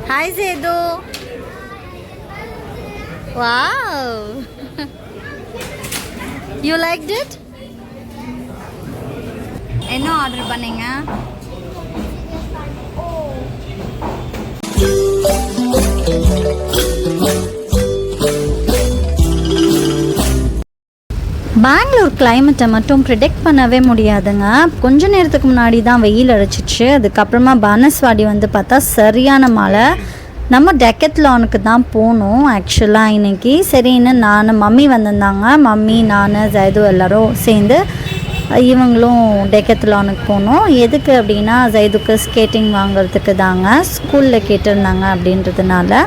Hi Zedu. Wow. You liked it? என்ன order பண்ணீங்க? பெங்களூர் கிளைமேட்டை மட்டும் ப்ரிடிக்ட் பண்ணவே முடியாதுங்க. கொஞ்ச நேரத்துக்கு முன்னாடி தான் வெயில் அடிச்சிச்சு. அதுக்கப்புறமா பானஸ்வாடி வந்து பார்த்தா சரியான மழை. நம்ம டெக்கத்லானுக்கு தான் போகணும் ஆக்சுவலாக இன்றைக்கி. சரின்னு மம்மி வந்திருந்தாங்க. மம்மி நான் ஜைது எல்லோரும் சேர்ந்து இவங்களும் டெக்கத்லானுக்கு போனோம். எதுக்கு அப்படின்னா ஜைதுக்கு ஸ்கேட்டிங் வாங்குறதுக்கு தாங்க. ஸ்கூலில் கேட்டிருந்தாங்க அப்படின்றதுனால.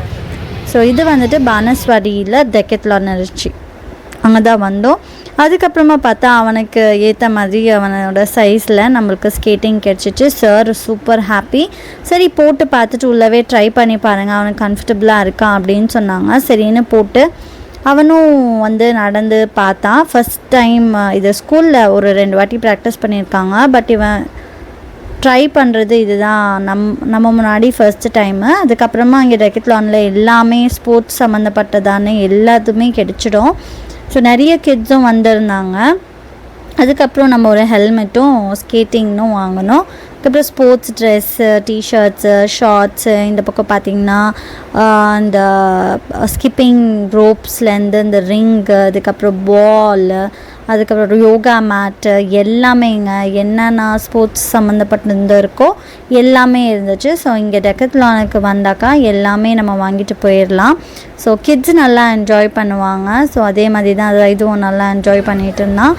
ஸோ இது வந்துட்டு பானஸ்வாடியில் டெக்கத்லான் இருந்துச்சு, அங்கே தான் வந்தோம். அதுக்கப்புறமா பார்த்தா அவனுக்கு ஏற்ற மாதிரி அவனோட சைஸில் நம்மளுக்கு ஸ்கேட்டிங் கிடச்சிச்சு. Sir super happy. சரி போட்டு பார்த்துட்டு உள்ளவே ட்ரை பண்ணி பாருங்கள், அவனுக்கு கம்ஃபர்டபுளாக இருக்கான் அப்படின்னு சொன்னாங்க. சரின்னு போட்டு அவனும் வந்து நடந்து பார்த்தான். ஃபஸ்ட் டைம் இது ஸ்கூலில் ஒரு 2 வாட்டி ப்ராக்டிஸ் பண்ணியிருக்காங்க. பட் இவன் ட்ரை பண்ணுறது இதுதான் நம்ம முன்னாடி ஃபர்ஸ்ட் டைமு. அதுக்கப்புறமா இங்கே டெக்கத்லானில் எல்லாமே ஸ்போர்ட்ஸ் சம்மந்தப்பட்டதானே எல்லாத்துமே கிடைச்சிடும். ஸோ நிறைய கிட்ஸும் வந்திருந்தாங்க. அதுக்கப்புறம் நம்ம ஒரு ஹெல்மெட்டும் ஸ்கேட்டிங்னும் வாங்கினோம். அதுக்கப்புறம் ஸ்போர்ட்ஸ் ட்ரெஸ்ஸு, டிஷர்ட்ஸு, ஷார்ட்ஸு, இந்த பக்கம் பார்த்திங்கன்னா இந்த ஸ்கிப்பிங் ரோப்ஸ்லேருந்து இந்த ரிங்கு, அதுக்கப்புறம் பால், அதுக்கப்புறம் யோகா மேட்டு எல்லாமேங்க, என்னென்ன ஸ்போர்ட்ஸ் சம்மந்தப்பட்டது இருக்கோ எல்லாமே இருந்துச்சு. ஸோ இங்கே டெக்கத்லானுக்கு வந்தாக்கா எல்லாமே நம்ம வாங்கிட்டு போயிடலாம். ஸோ கிட்ஸ் நல்லா என்ஜாய் பண்ணுவாங்க. ஸோ அதே மாதிரி தான் இதுவும் நல்லா என்ஜாய் பண்ணிகிட்டு இருந்தான்.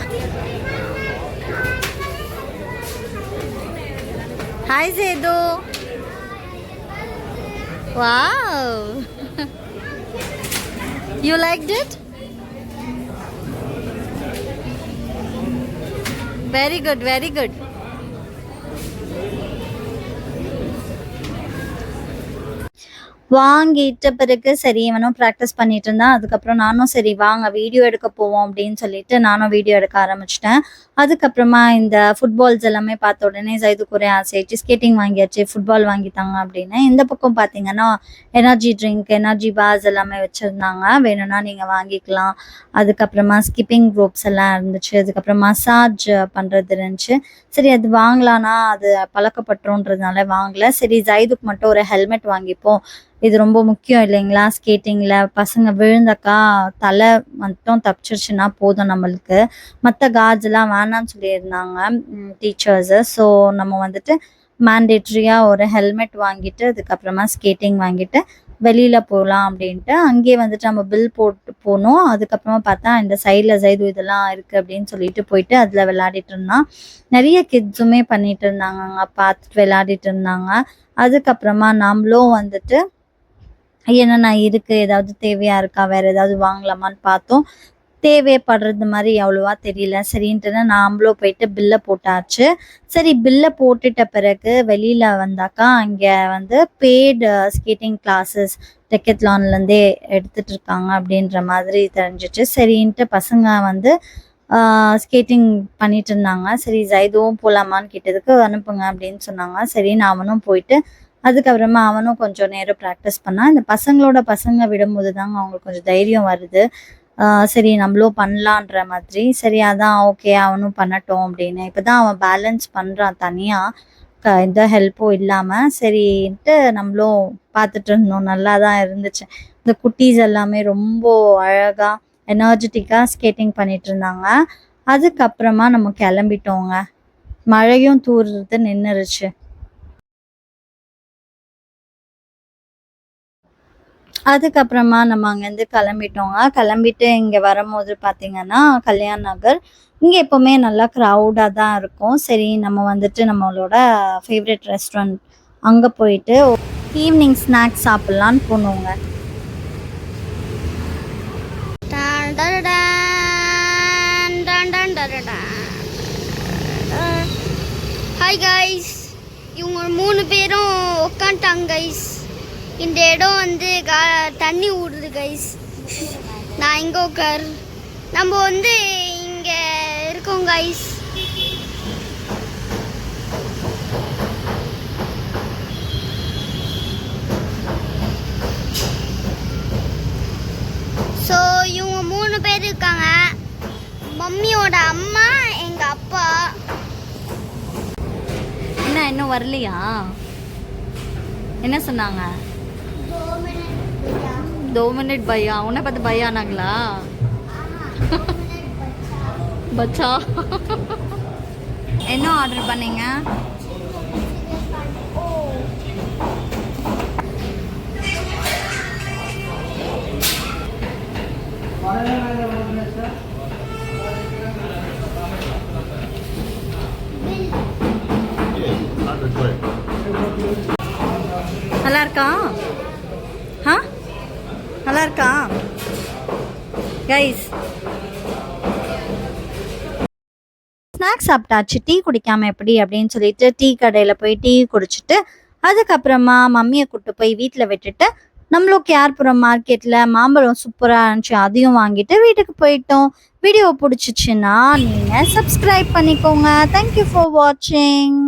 Hi Zedu. Wow. You liked it? Very good, very good. வாங்கிட்ட பிறகு சரி இவனும் ப்ராக்டிஸ் பண்ணிட்டு இருந்தான். அதுக்கப்புறம் நானும் சரி வாங்க வீடியோ எடுக்க போவோம் அப்படின்னு சொல்லிட்டு நானும் வீடியோ எடுக்க ஆரம்பிச்சிட்டேன். அதுக்கப்புறமா இந்த ஃபுட்பால்ஸ் எல்லாமே பார்த்த உடனே ஜைதுக்கு ஒரே ஆசையாச்சு, ஸ்கேட்டிங் வாங்கியாச்சு, ஃபுட்பால் வாங்கித்தாங்க அப்படின்னு. இந்த பக்கம் பார்த்தீங்கன்னா எனர்ஜி ட்ரிங்க், எனர்ஜி பார்ஸ் எல்லாமே வச்சுருந்தாங்க. வேணும்னா நீங்கள் வாங்கிக்கலாம். அதுக்கப்புறமா ஸ்கிப்பிங் ரோப்ஸ் எல்லாம் இருந்துச்சு. அதுக்கப்புறம் மசாஜ் பண்ணுறது இருந்துச்சு. சரி அது வாங்கலான்னா அது பழக்கப்பட்டுன்றதுனால வாங்கலை. சரி ஜைதுக்கு மட்டும் ஒரு ஹெல்மெட் வாங்கிப்போம், இது ரொம்ப முக்கியம் இல்லைங்களா ஸ்கேட்டிங்கில். பசங்க விழுந்தாக்கா தலை மட்டும் தப்பிச்சிருச்சுன்னா போதும் நம்மளுக்கு, மற்ற கார்ட்ஸ்லாம் வேணான்னு சொல்லியிருந்தாங்க டீச்சர்ஸு. ஸோ நம்ம வந்துட்டு மேண்டேட்ரியாக ஒரு ஹெல்மெட் வாங்கிட்டு அதுக்கப்புறமா ஸ்கேட்டிங் வாங்கிட்டு வெளியில் போகலாம் அப்படின்ட்டு அங்கேயே வந்துட்டு நம்ம பில் போட்டு போனோம். அதுக்கப்புறமா பார்த்தா இந்த சைடில் சைடு இதெல்லாம் இருக்குது அப்படின்னு சொல்லிட்டு போயிட்டு அதில் விளையாடிட்டு இருந்தான். நிறைய கிட்ஸுமே பண்ணிட்டு இருந்தாங்க, அங்கே பார்த்துட்டு விளையாடிட்டு இருந்தாங்க. அதுக்கப்புறமா நம்மளும் வந்துட்டு என்னென்ன இருக்குது, ஏதாவது தேவையாக இருக்கா, வேறு ஏதாவது வாங்கலாமான்னு பார்த்தோம். தேவைப்படுறது மாதிரி அவ்வளோவா தெரியல. சரின்ட்டு நாம்ளும் போயிட்டு பில்லை போட்டாச்சு. சரி பில்லை போட்டுட்ட பிறகு வெளியில் வந்தாக்கா அங்கே வந்து பெய்டு ஸ்கேட்டிங் கிளாஸஸ் டெக்கத்லான்லேருந்தே எடுத்துகிட்டு இருக்காங்க அப்படின்ற மாதிரி தெரிஞ்சிச்சு. சரின்ட்டு பசங்க வந்து ஸ்கேட்டிங் பண்ணிட்டு இருந்தாங்க. சரி ஜைதுவும் போகலாமான்னு கேட்டதுக்கு அனுப்புங்க அப்படின்னு சொன்னாங்க. சரின்னு அவனும் போயிட்டு அதுக்கப்புறமா அவனும் கொஞ்சம் நேரம் ப்ராக்டிஸ் பண்ணான். இந்த பசங்க விடும்போது தாங்க அவங்களுக்கு கொஞ்சம் தைரியம் வருது. சரி நம்மளும் பண்ணலான்ற மாதிரி. சரி அதான் ஓகே அவனும் பண்ணட்டும் அப்படின்னு. இப்போ தான் அவன் பேலன்ஸ் பண்ணுறான் தனியாக, எந்த ஹெல்ப்பும் இல்லாமல். சரின்ட்டு நம்மளும் பார்த்துட்டு இருந்தோம். நல்லா தான் இருந்துச்சு. இந்த குட்டீஸ் எல்லாமே ரொம்ப அழகாக எனர்ஜெட்டிக்காக ஸ்கேட்டிங் பண்ணிட்டு இருந்தாங்க. அதுக்கப்புறமா நம்ம கிளம்பிட்டோங்க. மழையும் தூறுறது நின்றுருச்சு. அதுக்கப்புறமா நம்ம அங்கேருந்து கிளம்பிட்டோங்க. கிளம்பிட்டு இங்கே வரும்போது பார்த்திங்கன்னா கல்யாண் நகர் இங்கே எப்போவுமே நல்லா க்ரௌடாக தான் இருக்கும். சரி நம்ம வந்துட்டு நம்மளோட ஃபேவரட் ரெஸ்டாரண்ட் அங்கே போயிட்டு ஈவினிங் ஸ்நாக்ஸ் சாப்பிட்லான்னு போனோங்க. ஹாய் கைஸ், இவங்க 3 பேரும் உட்காந்துட்டாங்க கைஸ். இந்த இடம் வந்து தண்ணி ஊடுது கைஸ். நான் இங்கே உட்கார், நம்ம வந்து இங்கே இருக்கோம் கைஸ். இன்னும் வரலையா? என்ன சொன்னாங்க? 2 மினிட் பையா. உன்னை பார்த்து பையா ஆனாங்களா? பச்சா. என்ன ஆர்டர் பண்ணீங்க? நல்லா இருக்கா? ஆ நல்லா இருக்கா கைஸ்? ஸ்நாக்ஸ் சாப்பிட்டாச்சு, டீ குடிக்காம எப்படி அப்படின்னு சொல்லிட்டு டீ கடையில் போய் டீ குடிச்சிட்டு அதுக்கப்புறமா மம்மியை கூப்பிட்டு போய் வீட்டில் விட்டுட்டு நம்மளும் கேஆர்புரம் மார்க்கெட்டில் மாம்பழம் சூப்பராக இருந்துச்சு, அதையும் வாங்கிட்டு வீட்டுக்கு போயிட்டோம். வீடியோ பிடிச்சிச்சின்னா நீங்கள் சப்ஸ்கிரைப் பண்ணிக்கோங்க. தேங்க்யூ ஃபார் வாட்சிங்.